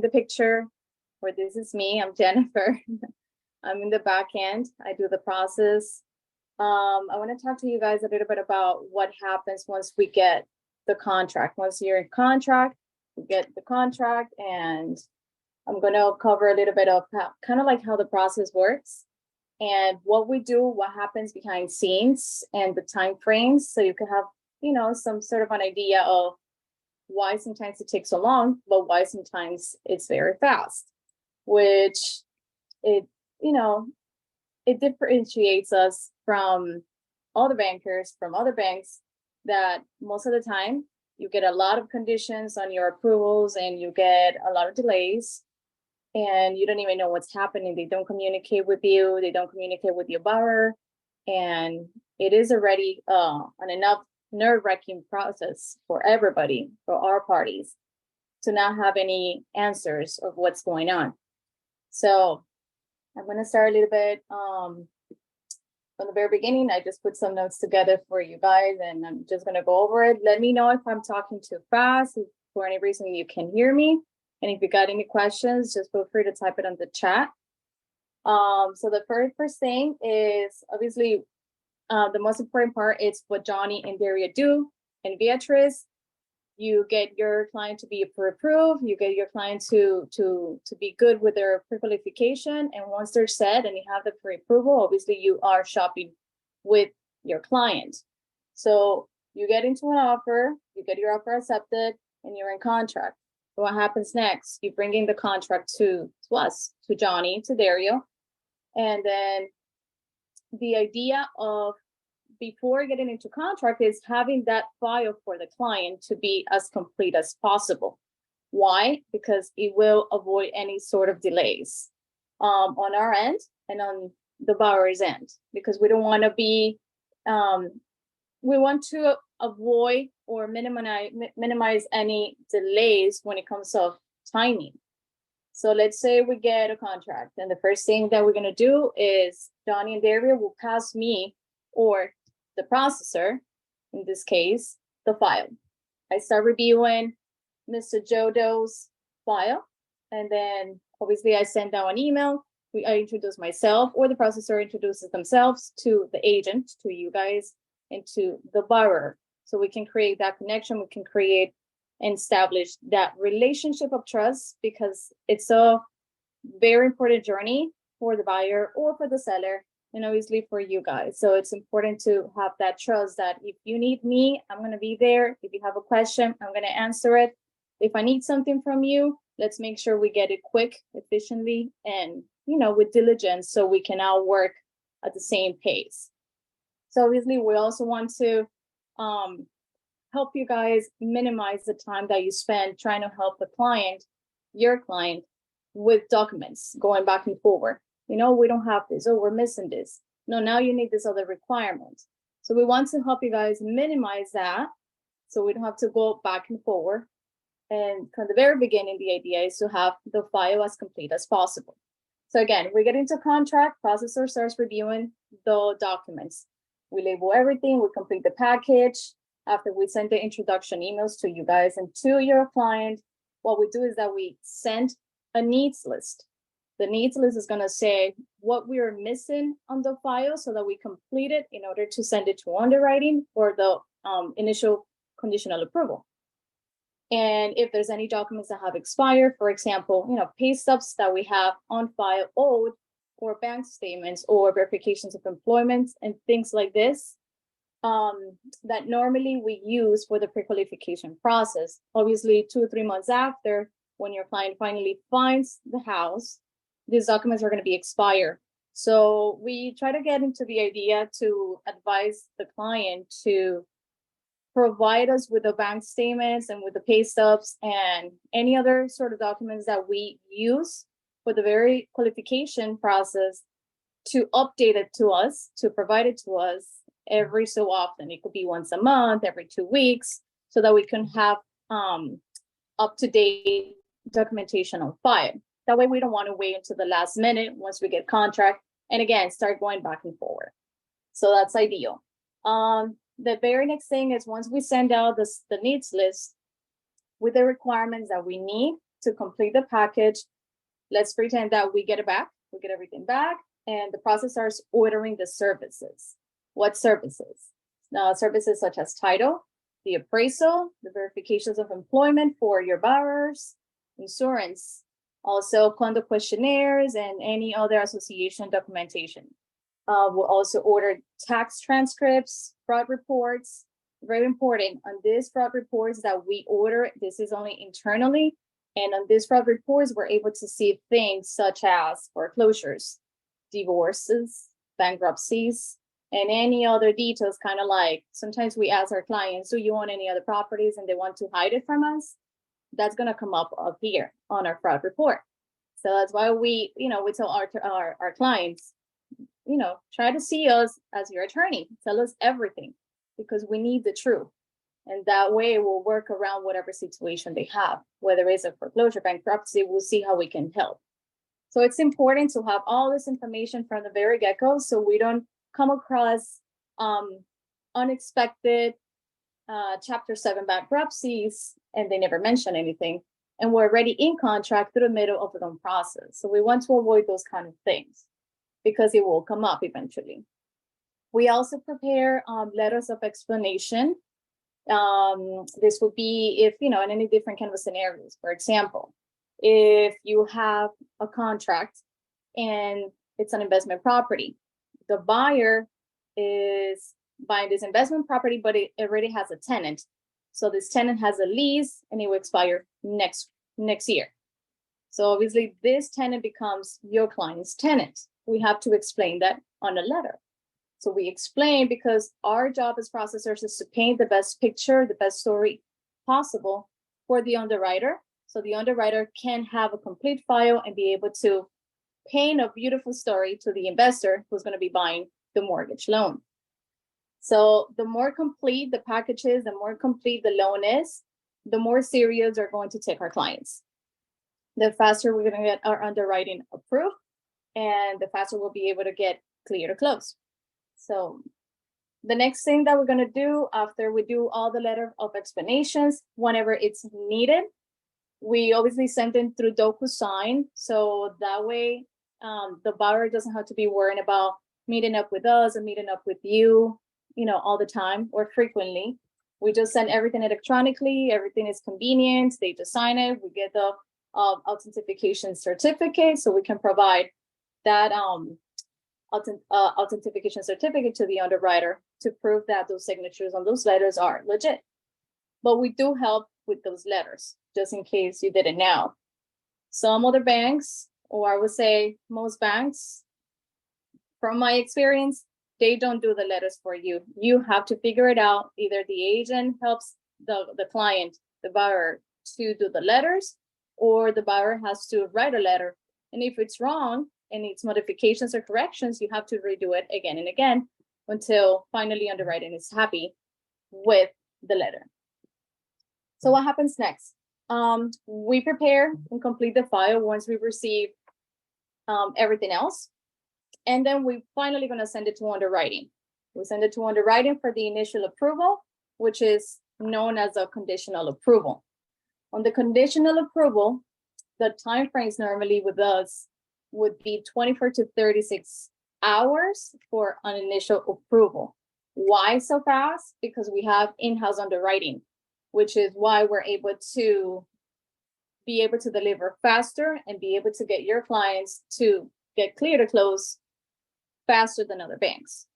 the picture, or this is me, I'm Jennifer. I'm in the back end. I do the process. I want to talk to you guys a little bit about what happens once we get the contract. Once you're in contract, you get the contract, and I'm going to cover a little bit of kind of like how the process works and what we do, what happens behind scenes, and the time frames, so you can have, some sort of an idea of why sometimes it takes so long, but why sometimes it's very fast, which it, it differentiates us from other bankers, from other banks, that most of the time you get a lot of conditions on your approvals and you get a lot of delays and you don't even know what's happening. They don't communicate with you. They don't communicate with your borrower. And it is already an enough nerve-wracking process for everybody, for our parties, to not have any answers of what's going on. So I'm going to start a little bit from the very beginning. I just put some notes together for you guys, and I'm just going to go over it. Let me know if I'm talking too fast, if for any reason you can hear me. And if you got any questions, just feel free to type it on the chat. So the first thing is obviously the most important part is what Johnny and Daria do. And Beatrice, you get your client to be pre-approved, you get your client to be good with their pre-qualification. And once they're set and you have the pre-approval, obviously you are shopping with your client. So you get into an offer, you get your offer accepted, and you're in contract. So what happens next? You bring in the contract to us, to Johnny, to Dario. And then the idea of before getting into contract is having that file for the client to be as complete as possible. Why? Because it will avoid any sort of delays on our end and on the borrower's end, because we don't want to be, we want to avoid or minimize any delays when it comes to timing. So let's say we get a contract, and the first thing that we're going to do is Johnny and Daria will pass me, or the processor, in this case, the file. I start reviewing Mr. Joe Doe's file, and then obviously I send out an email. I introduce myself, or the processor introduces themselves to the agent, to you guys, and to the borrower. So we can create that connection. We can create and establish that relationship of trust, because it's a very important journey for the buyer or for the seller, and obviously for you guys. So it's important to have that trust that if you need me, I'm going to be there. If you have a question, I'm going to answer it. If I need something from you, let's make sure we get it quick, efficiently, and with diligence, so we can all work at the same pace. So obviously we also want to help you guys minimize the time that you spend trying to help the client, your client, with documents going back and forward. We don't have this, or we're missing this. No, now you need this other requirement. So we want to help you guys minimize that, so we don't have to go back and forward. And from the very beginning, the idea is to have the file as complete as possible. So again, we get into contract, processor starts reviewing the documents. We label everything, we complete the package. After we send the introduction emails to you guys and to your client, what we do is that we send a needs list. The needs list is going to say what we are missing on the file, so that we complete it in order to send it to underwriting for the initial conditional approval. And if there's any documents that have expired, for example, pay stubs that we have on file owed, or bank statements, or verifications of employment and things like this, that normally we use for the pre-qualification process. Obviously, 2 or 3 months after, when your client finally finds the house, these documents are going to be expired. So we try to get into the idea to advise the client to provide us with the bank statements and with the pay stubs and any other sort of documents that we use for the very qualification process, to update it to us, to provide it to us every so often. It could be once a month, every 2 weeks, so that we can have up-to-date documentation on file. That way we don't want to wait until the last minute once we get contract, and again, start going back and forward. So that's ideal. The very next thing is, once we send out the needs list with the requirements that we need, to complete the package. Let's pretend that we get it back, we get everything back, and the process starts ordering the services. What services? Now, services such as title, the appraisal, the verifications of employment for your borrowers, insurance, also condo questionnaires, and any other association documentation. We'll also order tax transcripts, fraud reports. Very important on these fraud reports that we order, this is only internally. And on these fraud reports, we're able to see things such as foreclosures, divorces, bankruptcies, and any other details, kind of like sometimes we ask our clients, do you own any other properties, and they want to hide it from us? That's going to come up here on our fraud report. So that's why we tell our clients, try to see us as your attorney, tell us everything, because we need the truth. And that way we'll work around whatever situation they have, whether it's a foreclosure, bankruptcy, we'll see how we can help. So it's important to have all this information from the very get-go, so we don't come across unexpected Chapter 7 bankruptcies and they never mention anything. And we're already in contract through the middle of the loan process. So we want to avoid those kind of things because it will come up eventually. We also prepare letters of explanation. This would be if, in any different kind of scenarios. For example, if you have a contract and it's an investment property, the buyer is buying this investment property, but it already has a tenant. So this tenant has a lease and it will expire next year. So obviously this tenant becomes your client's tenant. We have to explain that on a letter. So we explain, because our job as processors is to paint the best picture, the best story possible for the underwriter. So the underwriter can have a complete file and be able to paint a beautiful story to the investor who's going to be buying the mortgage loan. So the more complete the package is, the more complete the loan is, the more serious we're going to take our clients. The faster we're going to get our underwriting approved, and the faster we'll be able to get clear to close. So the next thing that we're going to do after we do all the letter of explanations, whenever it's needed, we obviously send them through DocuSign. So that way the buyer doesn't have to be worrying about meeting up with us or meeting up with you, all the time or frequently. We just send everything electronically. Everything is convenient. They just sign it. We get the authentication certificate, so we can provide that authentication certificate to the underwriter to prove that those signatures on those letters are legit. But we do help with those letters, just in case you didn't know. Some other banks, or I would say most banks, from my experience, they don't do the letters for you. You have to figure it out. Either the agent helps the client, the buyer, to do the letters, or the buyer has to write a letter. And if it's wrong and needs modifications or corrections, you have to redo it again and again until finally underwriting is happy with the letter. So what happens next? We prepare and complete the file once we receive everything else. And then we finally going to send it to underwriting. We send it to underwriting for the initial approval, which is known as a conditional approval. On the conditional approval, the timeframes normally with us would be 24 to 36 hours for an initial approval. Why so fast? Because we have in-house underwriting, which is why we're able to deliver faster and be able to get your clients to get clear to close faster than other banks.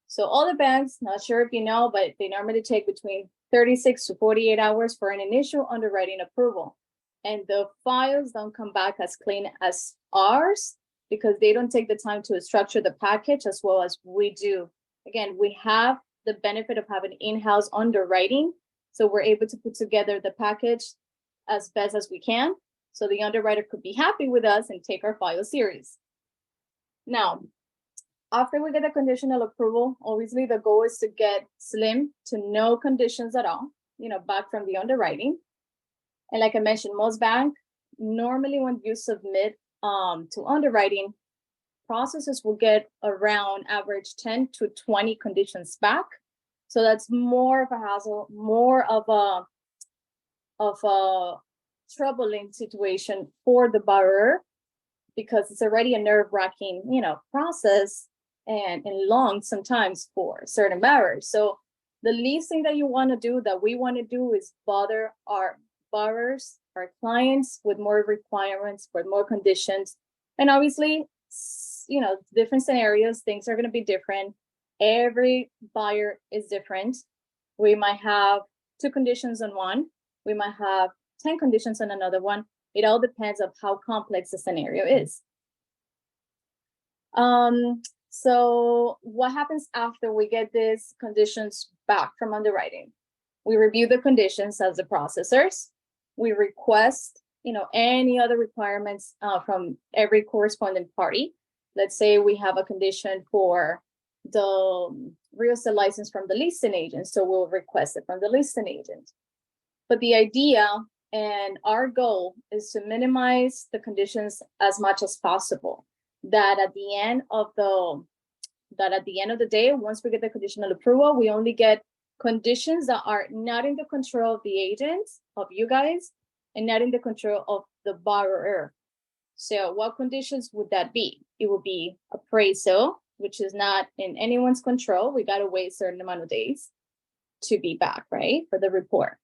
So other banks, not sure if you know, but they normally take between 36 to 48 hours for an initial underwriting approval. And the files don't come back as clean as ours because they don't take the time to structure the package as well as we do. Again, we have the benefit of having in-house underwriting. So we're able to put together the package as best as we can. So the underwriter could be happy with us and take our file serious. Now, after we get the conditional approval, obviously the goal is to get slim to no conditions at all, back from the underwriting. And like I mentioned, most banks, normally when you submit to underwriting, processes will get around average 10 to 20 conditions back. So that's more of a hassle, more of a troubling situation for the borrower because it's already a nerve-wracking, process and long sometimes for certain borrowers. So the least thing that you want to do, that we want to do, is bother our borrowers, our clients, with more requirements, with more conditions. And obviously, different scenarios, things are going to be different. Every buyer is different. We might have 2 conditions on one. We might have 10 conditions on another one. It all depends on how complex the scenario is. So what happens after we get these conditions back from underwriting? We review the conditions as the processors. We request, any other requirements from every corresponding party. Let's say we have a condition for the real estate license from the listing agent, so we'll request it from the listing agent. But the idea and our goal is to minimize the conditions as much as possible. That at the end of the day, once we get the conditional approval, we only get conditions that are not in the control of the agents, of you guys, and not in the control of the borrower. So what conditions would that be? It would be appraisal, which is not in anyone's control. We got to wait a certain amount of days to be back, right, for the report.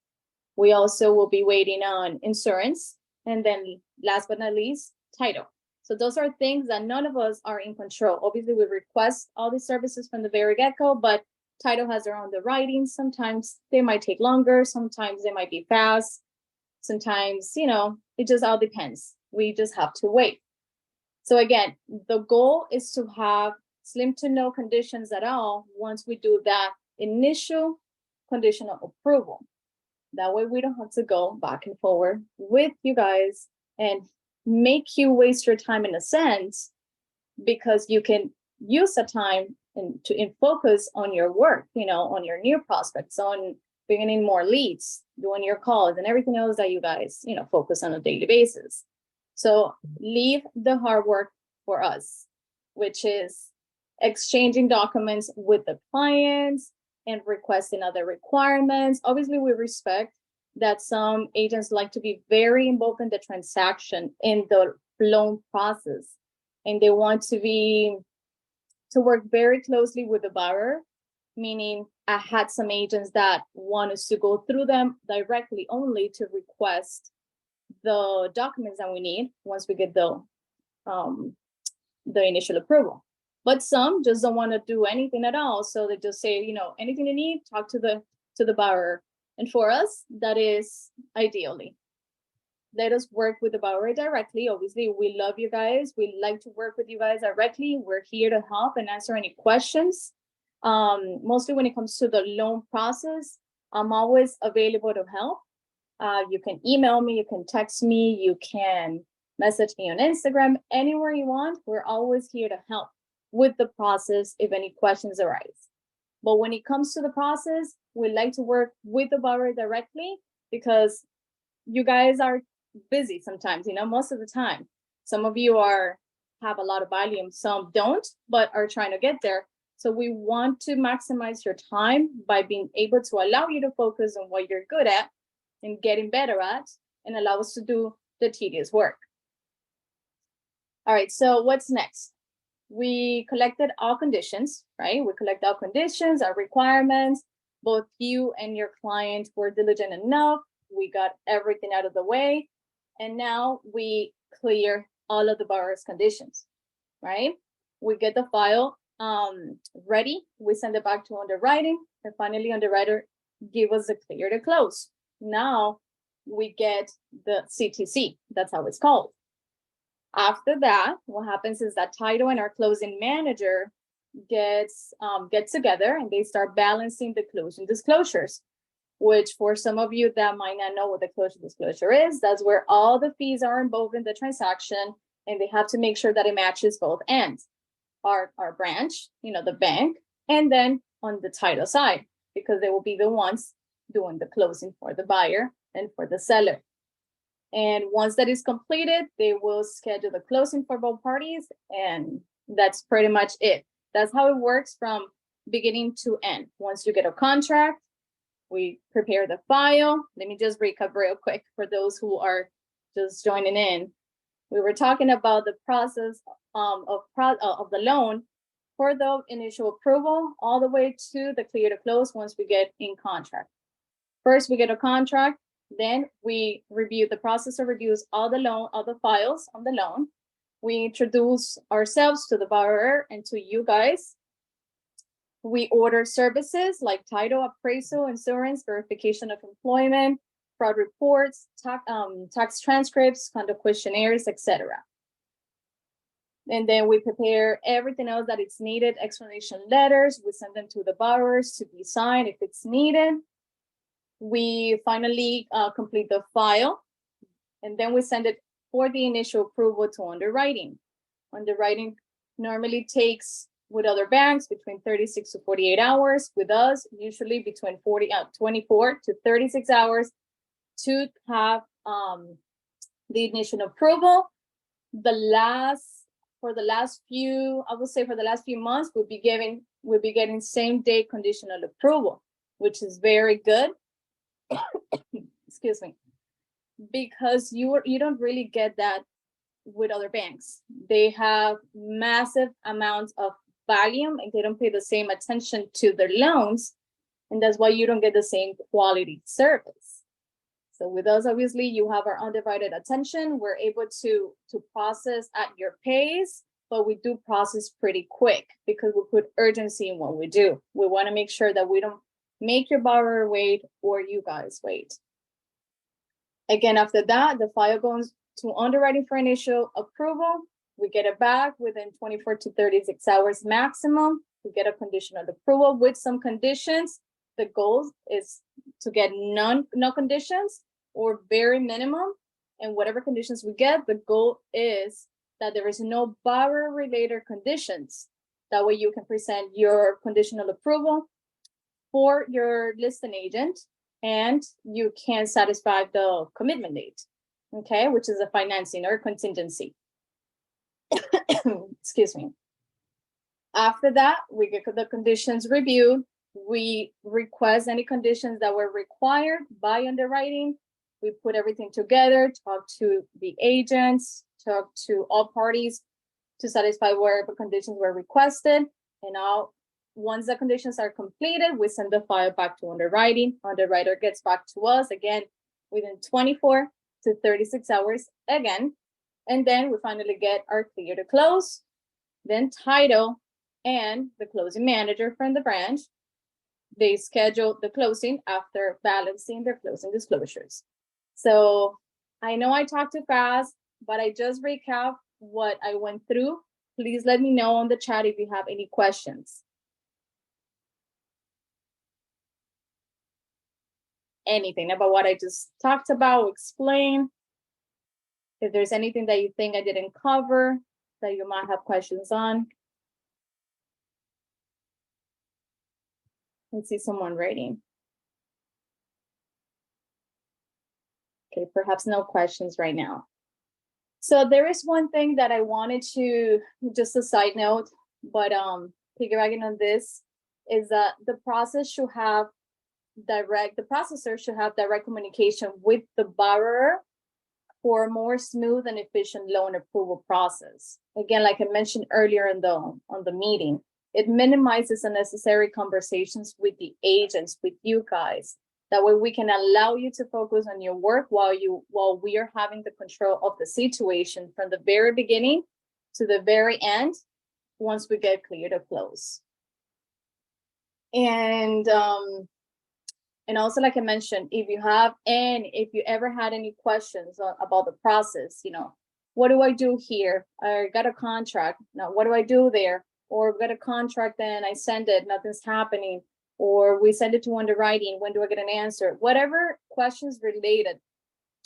We also will be waiting on insurance. And then last but not least, title. So those are things that none of us are in control. Obviously, we request all these services from the very get-go, but title has their own underwriting. Sometimes they might take longer. Sometimes they might be fast. Sometimes, it just all depends. We just have to wait. So again, the goal is to have slim to no conditions at all once we do that initial conditional approval. That way we don't have to go back and forward with you guys and make you waste your time in a sense, because you can use the time to focus on your work, on your new prospects, on bringing in more leads, doing your calls and everything else that you guys, focus on a daily basis. So leave the hard work for us, which is exchanging documents with the clients and requesting other requirements. Obviously, we respect that some agents like to be very involved in the transaction, in the loan process, and they want to work very closely with the borrower. Meaning, I had some agents that want us to go through them directly only to request the documents that we need once we get the initial approval. But some just don't want to do anything at all. So they just say, anything you need, talk to the borrower. And for us, that is ideally. Let us work with the borrower directly. Obviously, we love you guys. We like to work with you guys directly. We're here to help and answer any questions. Mostly when it comes to the loan process, I'm always available to help. You can email me, you can text me, you can message me on Instagram, anywhere you want. We're always here to help with the process if any questions arise. But when it comes to the process, we like to work with the borrower directly, because you guys are busy sometimes, most of the time. Some of you have a lot of volume, some don't, but are trying to get there. So we want to maximize your time by being able to allow you to focus on what you're good at and getting better at, and allow us to do the tedious work. All right, so what's next? We collected all conditions, right? We collect all conditions, our requirements. Both you and your client were diligent enough. We got everything out of the way. And now we clear all of the borrower's conditions, right? We get the file ready. We send it back to underwriting. And finally, underwriter give us the clear to close. Now we get the CTC. That's how it's called. After that, what happens is that title and our closing manager get together and they start balancing the closing disclosures, which for some of you that might not know what the closing disclosure is, that's where all the fees are involved in the transaction, and they have to make sure that it matches both ends. Our branch, the bank, and then on the title side, because they will be the ones doing the closing for the buyer and for the seller. And once that is completed, they will schedule the closing for both parties, and that's pretty much it. That's how it works from beginning to end. Once you get a contract, we prepare the file. Let me just recap real quick for those who are just joining in, we were talking about the process of the loan for the initial approval all the way to the clear to close once we get in contract. First, we get a contract, then we review, the processor reviews all the files on the loan. We introduce ourselves to the borrower and to you guys. We order services like title, appraisal, insurance, verification of employment, fraud reports, tax transcripts, conduct questionnaires, etc. And then we prepare everything else that is needed, explanation letters. We send them to the borrowers to be signed if it's needed. We finally complete the file, and then we send it for the initial approval to underwriting. Underwriting normally takes, with other banks, between 36 to 48 hours. With us, usually between 24 to 36 hours to have the initial approval. For the last few months, we'll be getting same day conditional approval, which is very good. Excuse me, because you don't really get that with other banks. They have massive amounts of volume and they don't pay the same attention to their loans, and that's why you don't get the same quality service. So with us, obviously, you have our undivided attention. We're able to process at your pace, but we do process pretty quick because we put urgency in what we do. We want to make sure that we don't make your borrower wait or you guys wait. Again, after that, the file goes to underwriting for initial approval. We get it back within 24 to 36 hours maximum. We get a conditional approval with some conditions. The goal is to get no conditions or very minimum. And whatever conditions we get, the goal is that there is no borrower related conditions. That way you can present your conditional approval for your listing agent and you can satisfy the commitment date, okay, which is a financing or contingency. Excuse me. After that, we get the conditions reviewed. We request any conditions that were required by underwriting. We put everything together, talk to the agents, talk to all parties to satisfy whatever conditions were requested. And now, once the conditions are completed, we send the file back to underwriting. Underwriter gets back to us again within 24 to 36 hours again. And then we finally get our clear to close, then title and the closing manager from the branch. They schedule the closing after balancing their closing disclosures. So I know I talked too fast, but I just recap what I went through. Please let me know on the chat if you have any questions. Anything about what I just talked about, explain. If there's anything that you think I didn't cover that you might have questions on. I see someone writing. Okay, perhaps no questions right now. So there is one thing that I wanted to, just a side note, but piggybacking on this, is that the processor should have direct communication with the borrower for a more smooth and efficient loan approval process. Again, like I mentioned earlier on the meeting, it minimizes unnecessary conversations with the agents, with you guys. That way we can allow you to focus on your work while we are having the control of the situation from the very beginning to the very end, once we get clear to close. And also, like I mentioned, if you ever had any questions about the process, what do I do here? I got a contract. Now, what do I do there? Or got a contract and I send it, nothing's happening. Or we send it to underwriting, when do I get an answer? Whatever questions related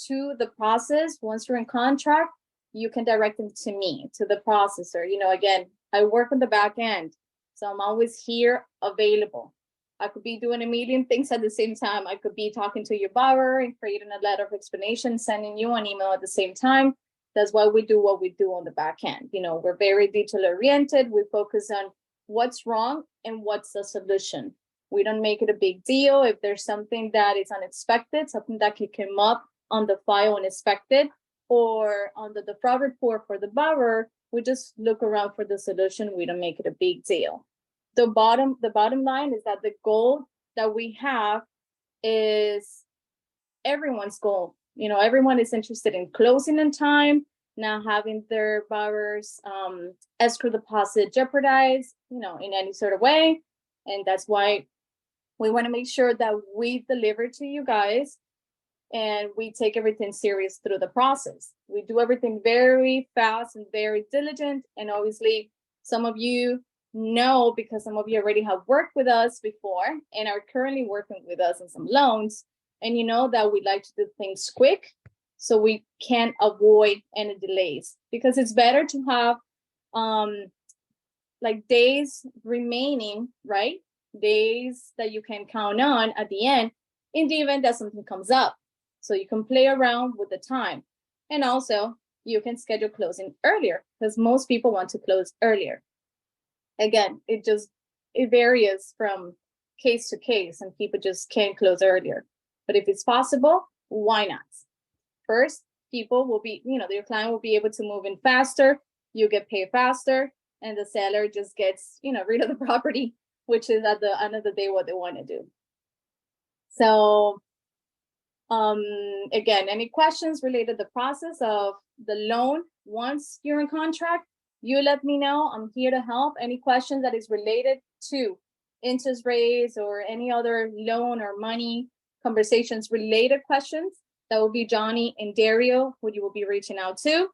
to the process, once you're in contract, you can direct them to me, to the processor. Again, I work on the back end, so I'm always here available. I could be doing a million things at the same time. I could be talking to your borrower and creating a letter of explanation, sending you an email at the same time. That's why we do what we do on the back end. We're very detail oriented. We focus on what's wrong and what's the solution. We don't make it a big deal. If there's something that is unexpected, something that can come up on the file unexpected, or on the fraud report for the borrower, we just look around for the solution. We don't make it a big deal. The bottom line is that the goal that we have is everyone's goal. You know, everyone is interested in closing in time, not having their borrowers escrow deposit jeopardized, you know, in any sort of way. And that's why we want to make sure that we deliver to you guys and we take everything serious through the process. We do everything very fast and very diligent. And obviously, some of you know, because some of you already have worked with us before and are currently working with us on some loans. And you know that we like to do things quick so we can avoid any delays, because it's better to have like days remaining, right? Days that you can count on at the end in the event that something comes up. So you can play around with the time. And also you can schedule closing earlier, because most people want to close earlier. Again, it varies from case to case, and people just can't close earlier. But if it's possible, why not? First, people will be, you know, your client will be able to move in faster, you get paid faster, and the seller just gets, you know, rid of the property, which is at the end of the day what they want to do. So again, any questions related to the process of the loan once you're in contract, you let me know. I'm here to help. Any questions that is related to interest rates or any other loan or money conversations related questions, that will be Johnny and Dario, who you will be reaching out to.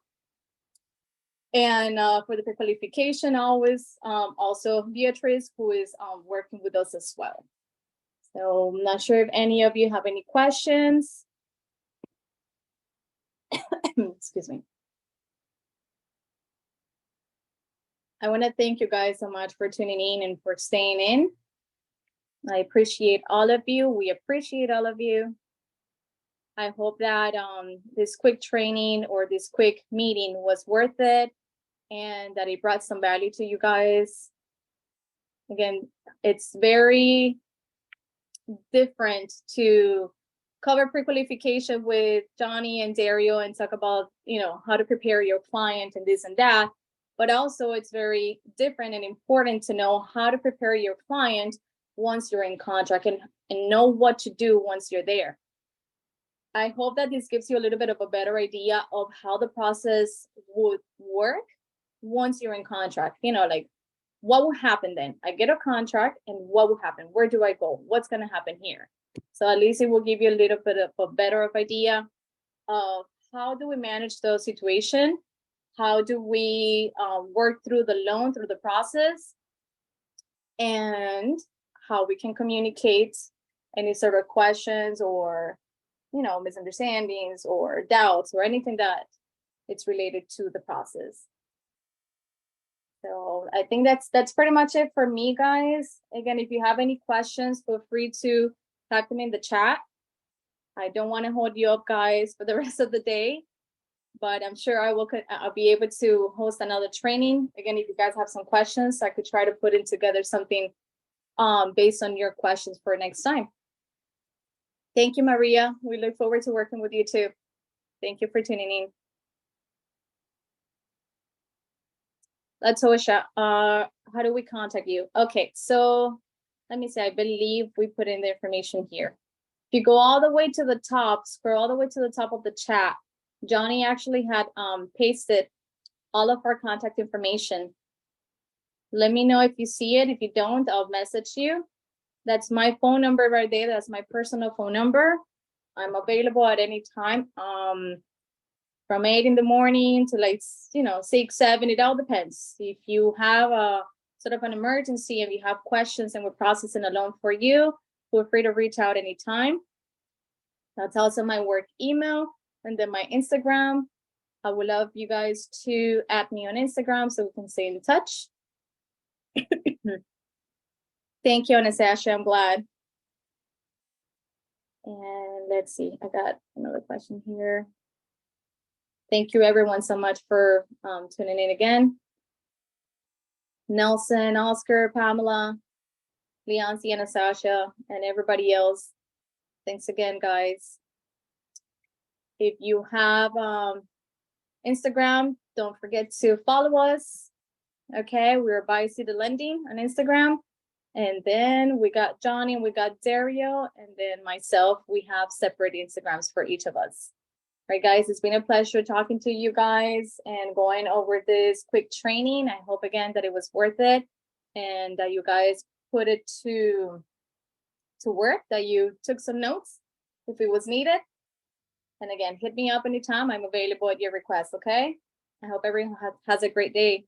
And for the pre-qualification, always also Beatrice, who is working with us as well. So I'm not sure if any of you have any questions. Excuse me. I want to thank you guys so much for tuning in and for staying in. I appreciate all of you. We appreciate all of you. I hope that this quick training or this quick meeting was worth it and that it brought some value to you guys. Again, it's very different to cover pre-qualification with Johnny and Dario and talk about, you know, how to prepare your client and this and that. But also it's very different and important to know how to prepare your client once you're in contract and know what to do once you're there. I hope that this gives you a little bit of a better idea of how the process would work once you're in contract. You know, like what will happen then? I get a contract and what will happen? Where do I go? What's going to happen here? So at least it will give you a little bit of a better of idea of how do we manage the situation? How do we work through the loan, through the process, and how we can communicate any sort of questions or, you know, misunderstandings or doubts or anything that it's related to the process. So I think that's pretty much it for me, guys. Again, if you have any questions, feel free to type them in the chat. I don't want to hold you up, guys, for the rest of the day, but I'm sure I'll be able to host another training. Again, if you guys have some questions, I could try to put in together something based on your questions for next time. Thank you, Maria. We look forward to working with you too. Thank you for tuning in. Latosha, how do we contact you? Okay, so let me see. I believe we put in the information here. If you go all the way to the top, scroll all the way to the top of the chat, Johnny actually had pasted all of our contact information. Let me know if you see it. If you don't, I'll message you. That's my phone number right there. That's my personal phone number. I'm available at any time. From 8 in the morning to like, you know, 6, 7, it all depends. If you have a sort of an emergency and you have questions and we're processing a loan for you, feel free to reach out anytime. That's also my work email and then my Instagram. I would love you guys to add me on Instagram so we can stay in touch. Thank you, Anastasia. I'm glad. And let's see, I got another question here. Thank you everyone so much for tuning in again. Nelson, Oscar, Pamela, Leonci, Anastasia, and everybody else. Thanks again, guys. If you have Instagram, don't forget to follow us. Okay, we're by City Lending on Instagram. And then we got Johnny and we got Dario, and then myself, we have separate Instagrams for each of us. All right, guys, it's been a pleasure talking to you guys and going over this quick training. I hope again that it was worth it and that you guys put it to work, that you took some notes if it was needed. And again, hit me up anytime. I'm available at your request, okay? I hope everyone has a great day.